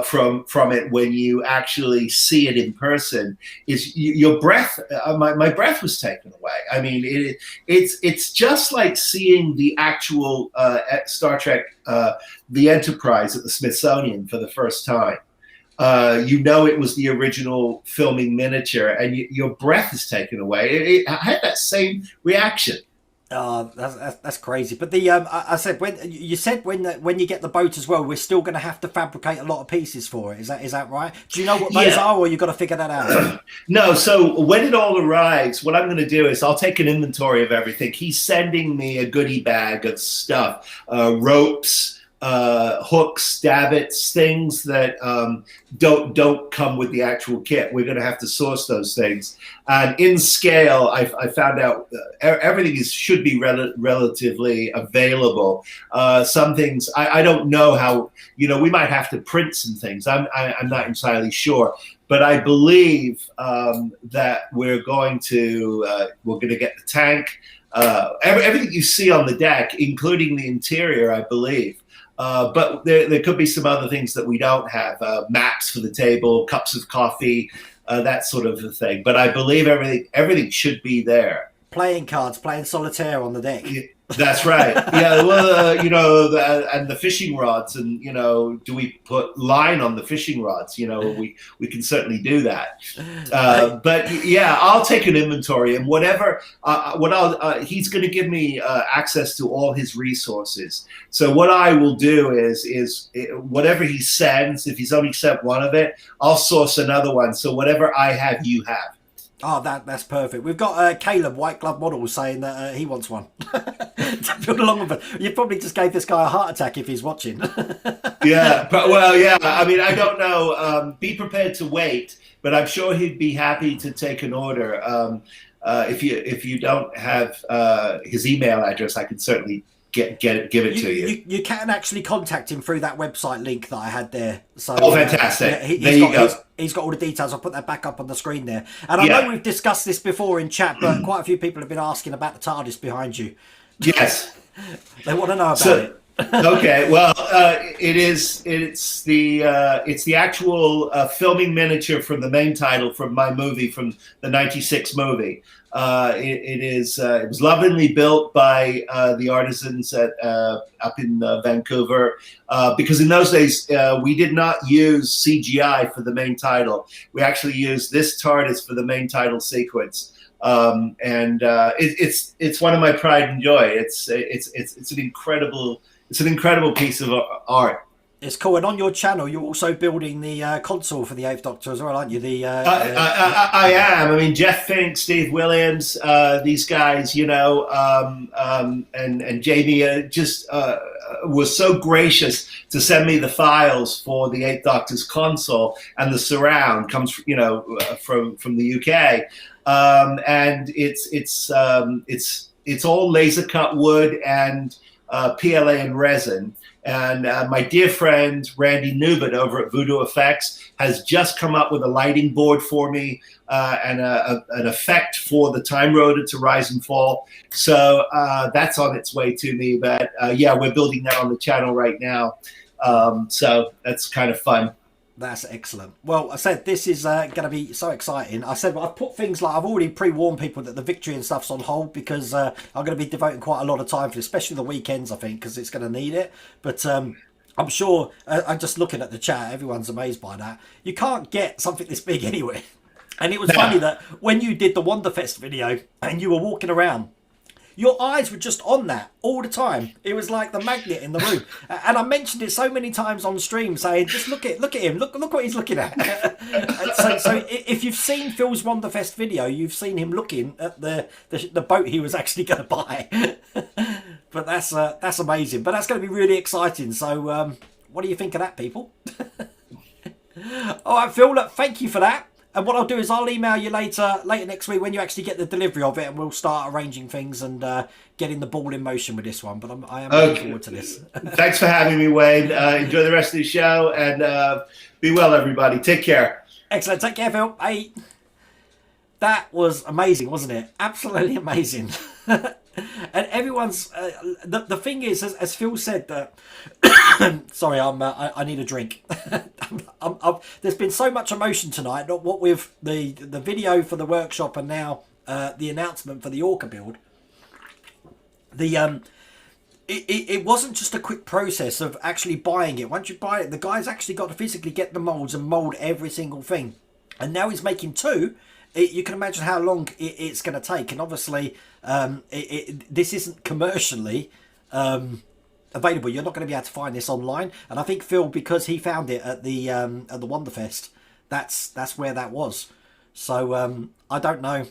[SPEAKER 3] from it when you actually see it in person is your breath. My breath was taken away. I mean, it's just like seeing the actual Star Trek, the Enterprise at the Smithsonian for the first time. It was the original filming miniature, and your breath is taken away. I had that same reaction.
[SPEAKER 1] That's crazy. But I said when you get the boat as well, we're still going to have to fabricate a lot of pieces for it. Is that right? Do you know what those are, or you got to figure that out?
[SPEAKER 3] No. So when it all arrives, what I'm going to do is I'll take an inventory of everything. He's sending me a goodie bag of stuff, ropes. Hooks, davits, things that don't come with the actual kit. We're going to have to source those things. And in scale, I found out everything should be relatively available. Some things I don't know how. We might have to print some things. I'm not entirely sure. But I believe that we're going to get the tank, everything you see on the deck, including the interior, I believe. But there could be some other things that we don't have, maps for the table, cups of coffee, that sort of a thing. But I believe everything should be there.
[SPEAKER 1] Playing cards, playing solitaire on the deck.
[SPEAKER 3] That's right. Yeah, well, and the fishing rods, and do we put line on the fishing rods? We can certainly do that. But yeah, I'll take an inventory, and whatever. He's going to give me access to all his resources. So what I will do is whatever he sends. If he's only sent one of it, I'll source another one. So whatever I have, you have.
[SPEAKER 1] Oh, that's perfect. We've got Caleb, White Glove Models, saying that he wants one. To build along with it. You probably just gave this guy a heart attack if he's watching.
[SPEAKER 3] Yeah, yeah. I mean, I don't know. Be prepared to wait, but I'm sure he'd be happy to take an order. If you don't have his email address, I could certainly give it to you.
[SPEAKER 1] You can actually contact him through that website link that I had there. So,
[SPEAKER 3] fantastic.
[SPEAKER 1] He's got all the details. I'll put that back up on the screen there. And I know we've discussed this before in chat, but quite a few people have been asking about the TARDIS behind you.
[SPEAKER 3] Yes.
[SPEAKER 1] They want to know about it.
[SPEAKER 3] Okay, well, it is. It's the actual filming miniature from the main title from my movie from the '96 movie. It is. It was lovingly built by the artisans at up in Vancouver, because in those days we did not use CGI for the main title. We actually used this TARDIS for the main title sequence. It's one of my pride and joy. It's an incredible piece of art.
[SPEAKER 1] It's cool. And on your channel, you're also building the console for the Eighth Doctor as well, aren't you?
[SPEAKER 3] I am. I mean, Jeff Fink, Steve Williams, these guys, you know, and Jamie just was so gracious to send me the files for the Eighth Doctor's console, and the surround comes, you know, from the UK, and it's all laser cut wood and PLA and resin. And my dear friend Randy Newbert over at Voodoo Effects has just come up with a lighting board for me and an effect for the Time Rotor to rise and fall. So that's on its way to me. But yeah, we're building that on the channel right now. So that's kind of fun.
[SPEAKER 1] That's excellent. Well, I said this is going to be so exciting. I said, well, I've put things like, I've already pre-warned people that the Victory and stuff's on hold because I'm going to be devoting quite a lot of time for it, especially the weekends, I think, because it's going to need it. But I'm sure, I'm just looking at the chat, everyone's amazed by that. You can't get something this big anywhere. And it was funny that when you did the Wonderfest video and you were walking around, your eyes were just on that all the time. It was like the magnet in the room. And I mentioned it so many times on stream, saying, just look at him, look what he's looking at. so if you've seen Phil's Wonderfest video, you've seen him looking at the boat he was actually going to buy. But that's amazing. But that's going to be really exciting. So what do you think of that, people? All right, Phil, look, thank you for that. And what I'll do is I'll email you later next week when you actually get the delivery of it, and we'll start arranging things and getting the ball in motion with this one. But I am looking forward to this.
[SPEAKER 3] Thanks for having me, Wayne. Enjoy the rest of the show, and be well, everybody. Take care.
[SPEAKER 1] Excellent. Take care, Phil. Bye. That was amazing, wasn't it? Absolutely amazing. And everyone's the thing is, as Phil said, that sorry, I need a drink. There's been so much emotion tonight, not what with the video for the workshop and now the announcement for the Orca build. It wasn't just a quick process of actually buying it. Once you buy it, the guy's actually got to physically get the molds and mold every single thing. And now he's making two. You can imagine how long it's going to take. And obviously, this isn't commercially available. You're not going to be able to find this online. And I think Phil, because he found it at the Wonderfest, that's where that was. So I don't know.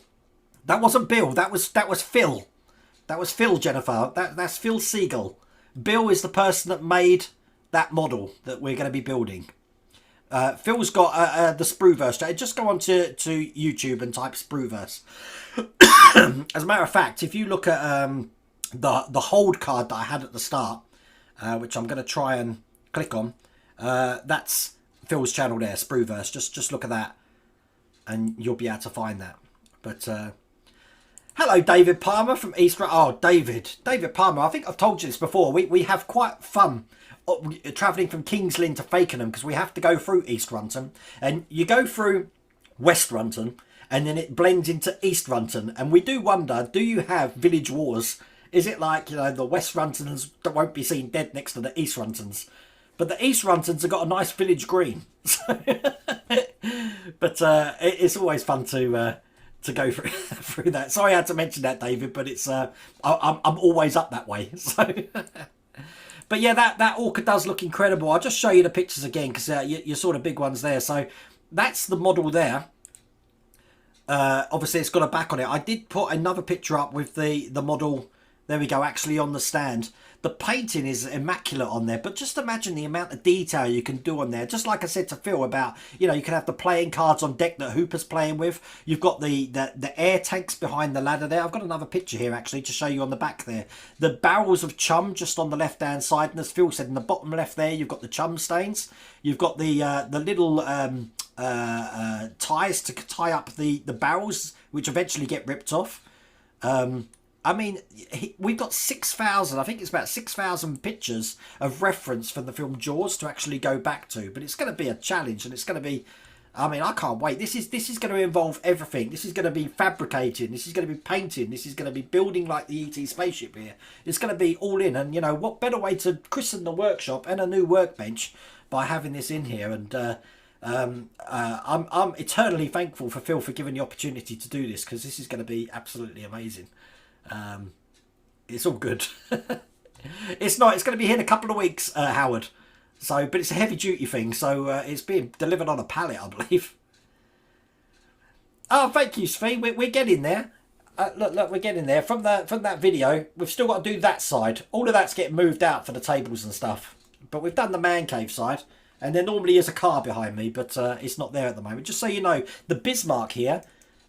[SPEAKER 1] That wasn't Bill. That was Phil. That was Phil, Jennifer. That's Phil Siegel. Bill is the person that made that model that we're going to be building. Phil's got the Sprueverse. Just go on to YouTube and type Sprueverse. As a matter of fact, if you look at the hold card that I had at the start, which I'm going to try and click on, that's Phil's channel there, Sprueverse. Just look at that, and you'll be able to find that. But hello, David Palmer from East. Oh, David Palmer. I think I've told you this before. We have quite fun travelling from Kings Lynn to Fakenham because we have to go through East Runton, and you go through West Runton and then it blends into East Runton, and we do wonder, do you have village wars? Is it like, you know, the West Runtons that won't be seen dead next to the East Runtons, but the East Runtons have got a nice village green. But it's always fun to go through that. Sorry I had to mention that, David, but it's I'm always up that way. So but yeah, that Orca does look incredible. I'll just show you the pictures again because you saw the big ones there. So that's the model there. Obviously, it's got a back on it. I did put another picture up with the model. There we go, actually on the stand. The painting is immaculate on there, but just imagine the amount of detail you can do on there. Just like I said to Phil about, you know, you can have the playing cards on deck that Hooper's playing with. You've got the air tanks behind the ladder there. I've got another picture here, actually, to show you on the back there. The barrels of chum just on the left-hand side. And as Phil said, in the bottom left there, you've got the chum stains. You've got the little ties to tie up the barrels, which eventually get ripped off. I mean, we've got 6,000, I think it's about 6,000 pictures of reference from the film Jaws to actually go back to. But it's going to be a challenge, and it's going to be, I mean, I can't wait. This is going to involve everything. This is going to be fabricating. This is going to be painting. This is going to be building like the ET spaceship here. It's going to be all in. And, you know, what better way to christen the workshop and a new workbench by having this in here. And I'm eternally thankful for Phil for giving the opportunity to do this, because this is going to be absolutely amazing. It's all good. It's not. It's going to be here in a couple of weeks, Howard. So, but it's a heavy duty thing, so it's being delivered on a pallet, I believe. Oh, thank you, Svi. We're getting there. Look, we're getting there. From that video, we've still got to do that side. All of that's getting moved out for the tables and stuff. But we've done the man cave side, and there normally is a car behind me, but it's not there at the moment. Just so you know, the Bismarck here,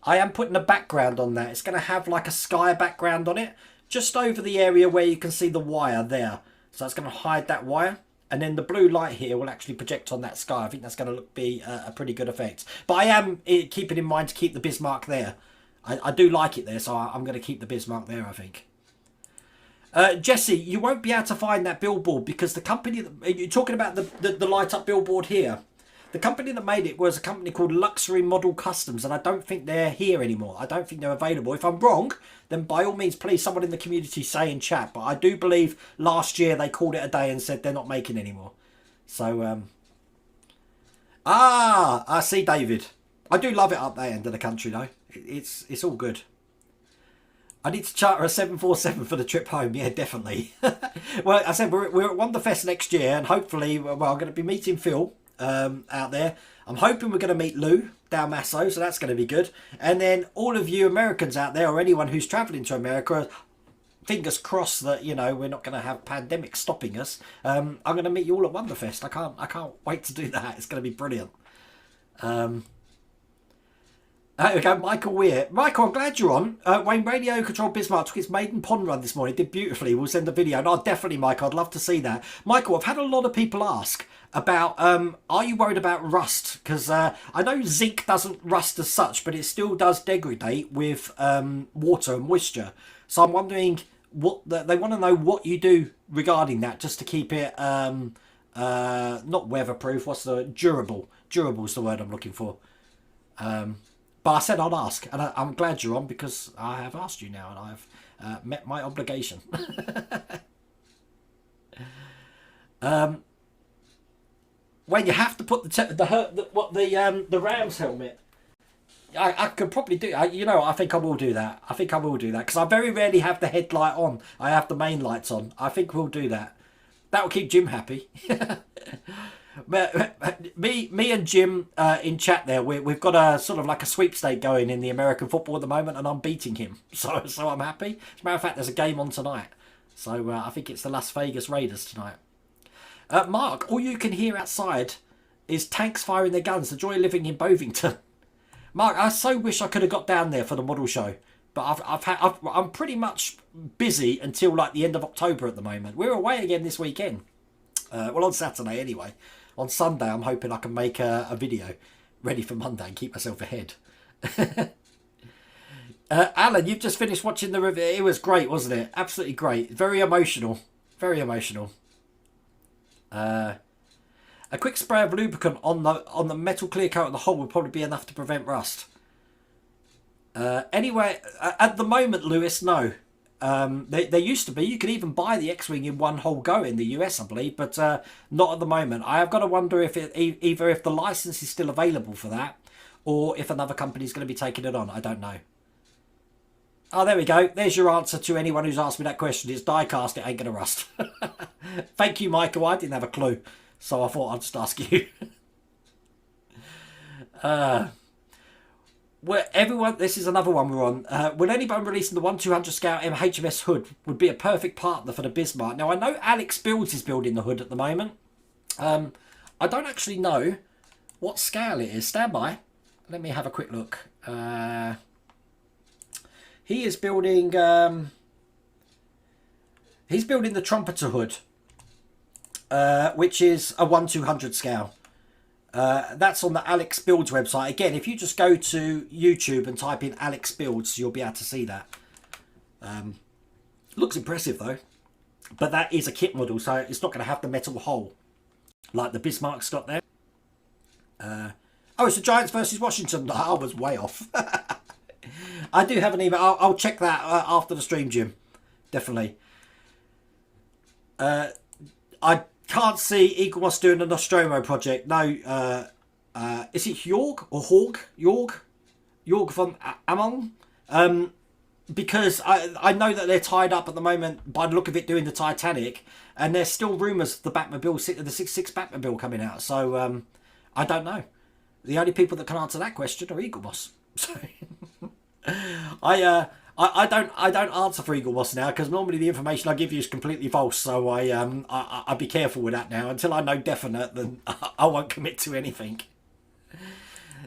[SPEAKER 1] I am putting a background on that. It's going to have like a sky background on it, just over the area where you can see the wire there. So it's going to hide that wire. And then the blue light here will actually project on that sky. I think that's going to be a pretty good effect. But I am keeping in mind to keep the Bismarck there. I do like it there, so I'm going to keep the Bismarck there, I think. Jesse, you won't be able to find that billboard because the company... You're talking about the light-up billboard here. The company that made it was a company called Luxury Model Customs, and I don't think they're here anymore. I don't think they're available. If I'm wrong, then by all means, please, someone in the community say in chat. But I do believe last year they called it a day and said they're not making anymore. So, I see, David. I do love it up that end of the country, though. It's all good. I need to charter a 747 for the trip home. Yeah, definitely. Well, I said we're at Wonderfest next year, and hopefully, well, I'm going to be meeting Phil out there. I'm hoping we're going to meet Lou Dalmasso, so that's going to be good. And then all of you Americans out there, or anyone who's travelling to America, fingers crossed that, you know, we're not going to have pandemic stopping us. I'm going to meet you all at Wonderfest. I can't wait to do that. It's going to be brilliant. There we go, Michael Weir. Michael, I'm glad you're on. Wayne Radio Control Bismarck took his maiden pond run this morning. Did beautifully. We'll send a video. No, definitely, Michael. I'd love to see that. Michael, I've had a lot of people ask about, are you worried about rust? Because I know zinc doesn't rust as such, but it still does degrade with water and moisture. So I'm wondering, they want to know what you do regarding that, just to keep it not weatherproof. What's the durable? Durable is the word I'm looking for. But I said I'd ask, and I'm glad you're on because I have asked you now, and I've met my obligation. When you have to put the Rams helmet, I could probably do. You know, I think I will do that. I think I will do that because I very rarely have the headlight on. I have the main lights on. I think we'll do that. That will keep Jim happy. Me and Jim in chat there, we've got a sort of like a sweepstake going in the American football at the moment, and I'm beating him, so I'm happy. As a matter of fact, there's a game on tonight, so I think it's the Las Vegas Raiders tonight. Mark, all you can hear outside is tanks firing their guns. The joy of living in Bovington. Mark, I so wish I could have got down there for the model show, but I'm pretty much busy until like the end of October at the moment. We're away again this weekend. Well, on Saturday anyway. On Sunday, I'm hoping I can make a video ready for Monday and keep myself ahead. Alan, you've just finished watching the review. It was great, wasn't it? Absolutely great. Very emotional. Very emotional. A quick spray of lubricant on the metal clear coat of the hull would probably be enough to prevent rust. Anyway, at the moment, Lewis, no. There used to be. You could even buy the X-Wing in one whole go in the US, I believe, but not at the moment. I have got to wonder if either if the license is still available for that, or if another company is going to be taking it on. I don't know. Oh, there we go. There's your answer to anyone who's asked me that question. It's die-cast. It ain't going to rust. Thank you, Michael. I didn't have a clue, so I thought I'd just ask you. Well, everyone, this is another one we're on. Will anyone releasing the 1-200 Scout HMS Hood would be a perfect partner for the Bismarck? Now, I know Alex Builds is building the hood at the moment. I don't actually know what scale it is. Stand by. Let me have a quick look. He is building... he's building the Trumpeter Hood, which is a 1-200 scale. That's on the Alex Builds website. Again, if you just go to YouTube and type in Alex Builds, you'll be able to see that. Looks impressive though. But that is a kit model, so it's not going to have the metal hole like the Bismarck's got there. Oh, it's the Giants versus Washington. I was way off. I do have an email. I'll check that after the stream, Jim. Definitely. I can't see Eagle Moss doing a Nostromo project. No. Is it Jorg or Horg? Jorg von Amon? Because I know that they're tied up at the moment by the look of it doing the Titanic, and there's still rumours of the Batmobile, the 66 Batmobile coming out. So I don't know. The only people that can answer that question are Eagle Moss. So I don't answer for Eagle Moss now, because normally the information I give you is completely false. So I'll be careful with that now. Until I know definite, then I won't commit to anything.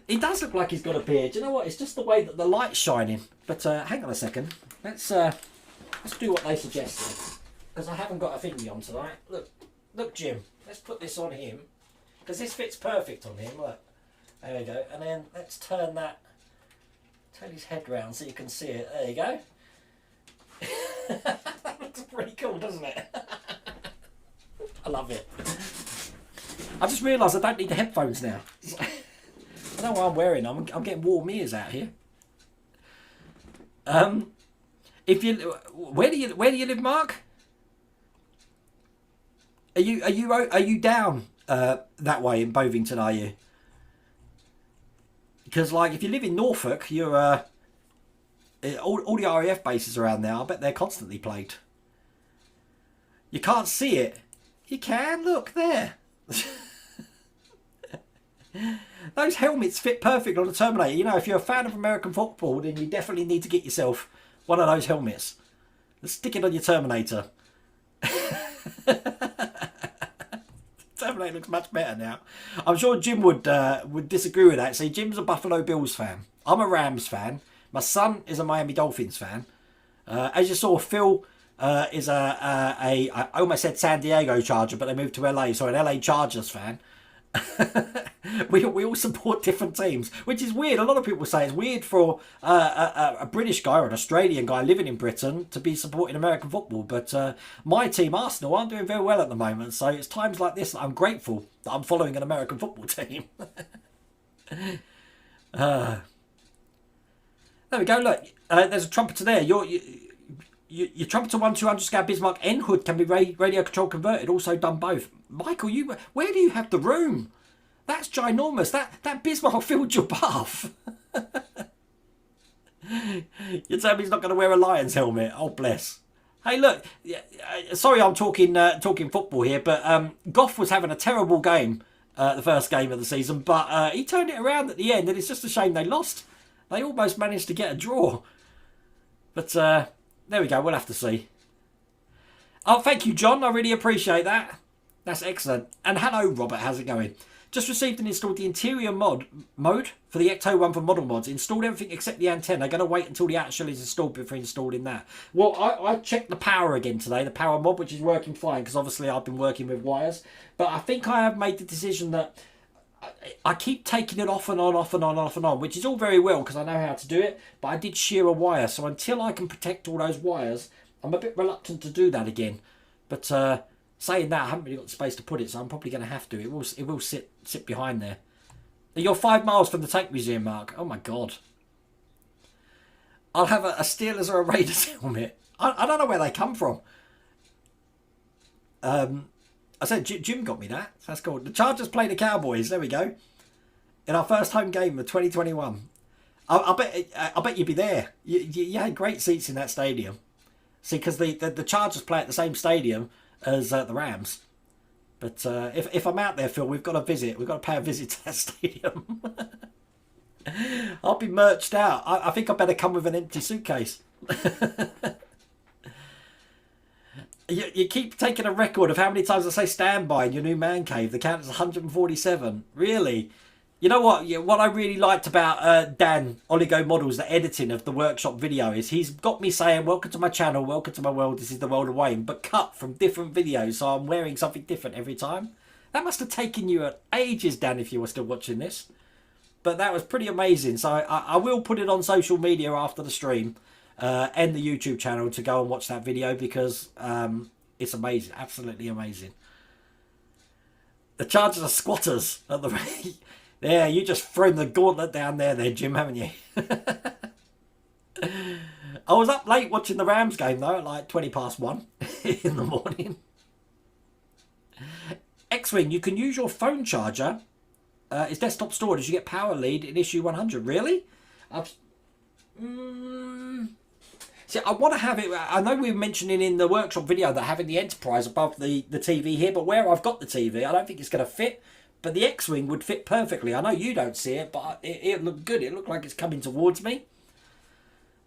[SPEAKER 1] He does look like he's got a beard. Do you know what? It's just the way that the light's shining. But hang on a second. Let's do what they suggested, because I haven't got a thingy on tonight. Look, Jim. Let's put this on him, because this fits perfect on him. Look, there we go. And then let's turn his head round so you can see it. There you go. That looks pretty cool, doesn't it? I love it. I just realised I don't need the headphones now. I know what I'm wearing. I'm getting warm ears out here. Where do you live, Mark? Are you down that way in Bovington? Are you? Because like if you live in Norfolk, you're all the RAF bases around there. I bet they're constantly plagued. You can't see it. You can look there. Those helmets fit perfect on a Terminator. You know, if you're a fan of American football, then you definitely need to get yourself one of those helmets. Stick it on your Terminator. Terminator looks much better now. I'm sure Jim would disagree with that. See, Jim's a Buffalo Bills fan. I'm a Rams fan. My son is a Miami Dolphins fan. As you saw, Phil is I almost said San Diego Charger, but they moved to LA, so an LA Chargers fan. we all support different teams, which is weird. A lot of people say it's weird for a British guy or an Australian guy living in Britain to be supporting American football, but my team Arsenal aren't doing very well at the moment, so it's times like this that I'm grateful that I'm following an American football team. There we go. Look, there's a trumpeter there. Your trumpeter 1200 scale Bismarck N hood can be radio control converted. Also done both. Michael, where do you have the room? That's ginormous. That Bismarck filled your bath. You tell me he's not going to wear a Lions helmet. Oh bless. Hey, look. Sorry, I'm talking football here, but Goff was having a terrible game, the first game of the season, but he turned it around at the end, and it's just a shame they lost. They almost managed to get a draw, but there we go. We'll have to see. Oh, thank you, John. I really appreciate that. That's excellent. And hello, Robert. How's it going? Just received and installed the interior mode for the Ecto One for Model Mods. Installed everything except the antenna. Going to wait until the actual is installed before installing that. Well, I checked the power again today, the power mod, which is working fine because obviously I've been working with wires. But I think I have made the decision that I keep taking it off and on, off and on, off and on, which is all very well because I know how to do it. But I did shear a wire, so until I can protect all those wires, I'm a bit reluctant to do that again. But saying that, I haven't really got the space to put it, so I'm probably going to have to. It will sit behind there. You're 5 miles from the Tank Museum, Mark. Oh my God. I'll have a Steelers or a Raiders helmet. I don't know where they come from. I said Jim got me that. That's cool. The Chargers play the Cowboys. There we go. In our first home game of 2021. I bet you'd be there. You had great seats in that stadium. See, because the Chargers play at the same stadium as the Rams. But if I'm out there, Phil, we've got to visit. We've got to pay a visit to that stadium. I'll be merched out. I think I better come with an empty suitcase. You keep taking a record of how many times I say standby in your new man cave. The count is 147. Really? You know what? What I really liked about Dan Oligo Models, the editing of the workshop video, is he's got me saying, welcome to my channel, welcome to my world, this is the world of Wayne, but cut from different videos, so I'm wearing something different every time. That must have taken you ages, Dan, if you were still watching this. But that was pretty amazing. So I will put it on social media after the stream. and the YouTube channel to go and watch that video, because it's amazing, absolutely amazing. The Chargers are squatters at the rate. Yeah, you just thrown the gauntlet down there, Jim, haven't you? I was up late watching the Rams game though, at like 1:20 in the morning. X-Wing, you can use your phone charger. It's desktop stored as you get power lead in issue 100. Really? See, I want to have it. I know we were mentioning in the workshop video that having the Enterprise above the TV here, but where I've got the TV, I don't think it's going to fit. But the X-Wing would fit perfectly. I know you don't see it, but it looked good. It looked like it's coming towards me.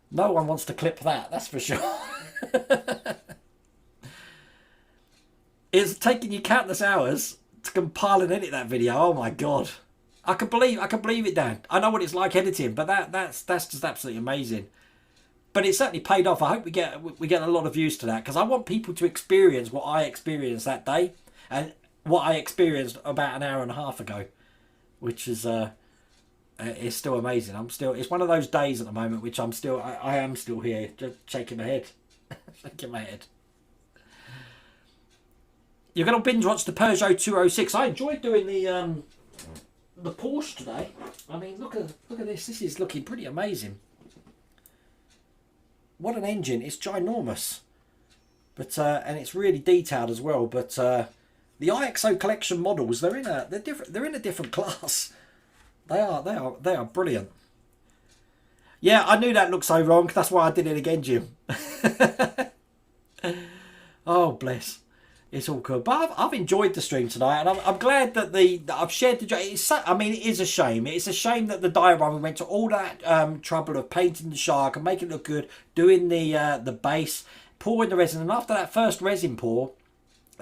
[SPEAKER 1] No one wants to clip that, that's for sure. It's taking you countless hours to compile and edit that video. Oh my god. I can believe it, Dan. I know what it's like editing, but that's just absolutely amazing. But it certainly paid off. I hope we get a lot of views to that, because I want people to experience what I experienced that day and what I experienced about an hour and a half ago, which is it's still amazing. It's one of those days at the moment which I am still here, just shaking my head. Shaking my head. You're going to binge watch the Peugeot 206. I enjoyed doing the Porsche today. I mean, look at this. This is looking pretty amazing. What an engine! It's ginormous, but and it's really detailed as well. But the IXO collection models, they're in a different class. They are brilliant. Yeah, I knew that looked so wrong. That's why I did it again, Jim. Oh bless. It's all good, but I've enjoyed the stream tonight, and I'm glad that I've shared the joy. I mean, it is a shame. It's a shame that the diorama went to all that trouble of painting the shark and making it look good, doing the base, pouring the resin, and after that first resin pour,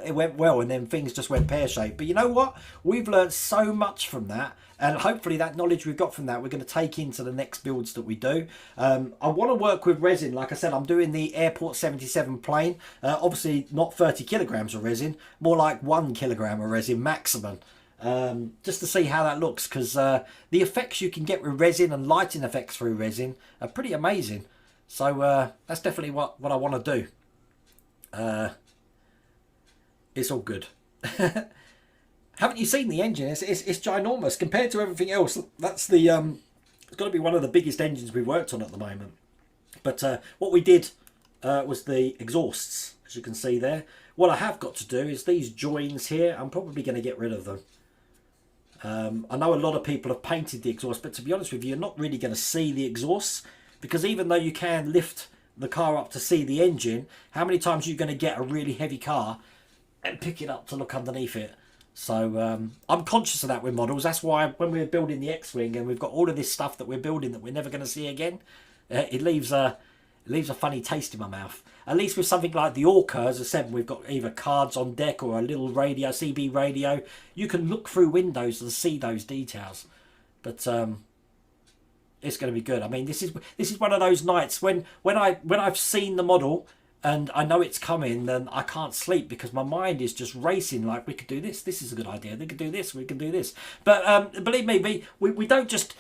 [SPEAKER 1] it went well, and then things just went pear-shaped. But you know what? We've learned so much from that, and hopefully that knowledge we've got from that we're going to take into the next builds that we do. I want to work with resin. Like I said, I'm doing the Airport 77 plane. Obviously not 30 kilograms of resin, more like 1 kilogram of resin maximum. Just to see how that looks, because the effects you can get with resin and lighting effects through resin are pretty amazing. So that's definitely what I want to do. It's all good. Haven't you seen the engine? It's ginormous compared to everything else. That's the it's got to be one of the biggest engines we've worked on at the moment. But what we did was the exhausts, as you can see there. What I have got to do is these joins here. I'm probably going to get rid of them. I know a lot of people have painted the exhaust, but to be honest with you, you're not really going to see the exhausts, because even though you can lift the car up to see the engine, how many times are you going to get a really heavy car and pick it up to look underneath it? So I'm conscious of that with models. That's why when we're building the X-Wing and we've got all of this stuff that we're building that we're never going to see again, it leaves a funny taste in my mouth. At least with something like the Orca, as I said, we've got either cards on deck or a little radio, CB radio. You can look through windows and see those details. But it's going to be good. I mean, this is one of those nights when I've seen the model and I know it's coming, then I can't sleep, because my mind is just racing. Like, we could do this. This is a good idea. We could do this. We can do this. But believe me, we don't just...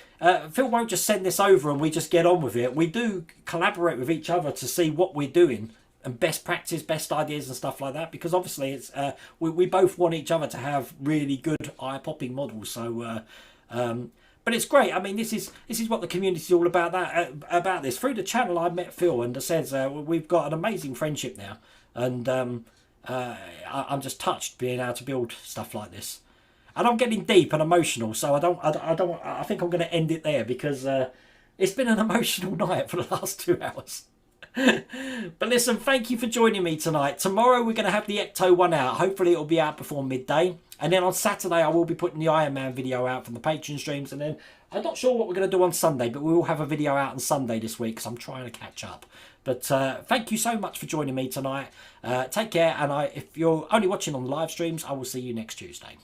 [SPEAKER 1] Phil won't just send this over and we just get on with it. We do collaborate with each other to see what we're doing and best practice, best ideas and stuff like that. Because obviously it's we both want each other to have really good eye-popping models. So... but it's great. I mean, this is what the community is all about. About this, through the channel, I met Phil, and says we've got an amazing friendship now, and I'm just touched being able to build stuff like this. And I'm getting deep and emotional, so I think I'm going to end it there, because it's been an emotional night for the last 2 hours. But listen, thank you for joining me tonight. Tomorrow we're going to have the Ecto 1 out. Hopefully it'll be out before midday. And then on Saturday I will be putting the Iron Man video out from the Patreon streams. And then I'm not sure what we're going to do on Sunday, but we will have a video out on Sunday this week, because I'm trying to catch up. But thank you so much for joining me tonight. Take care. And if you're only watching on the live streams, I will see you next Tuesday.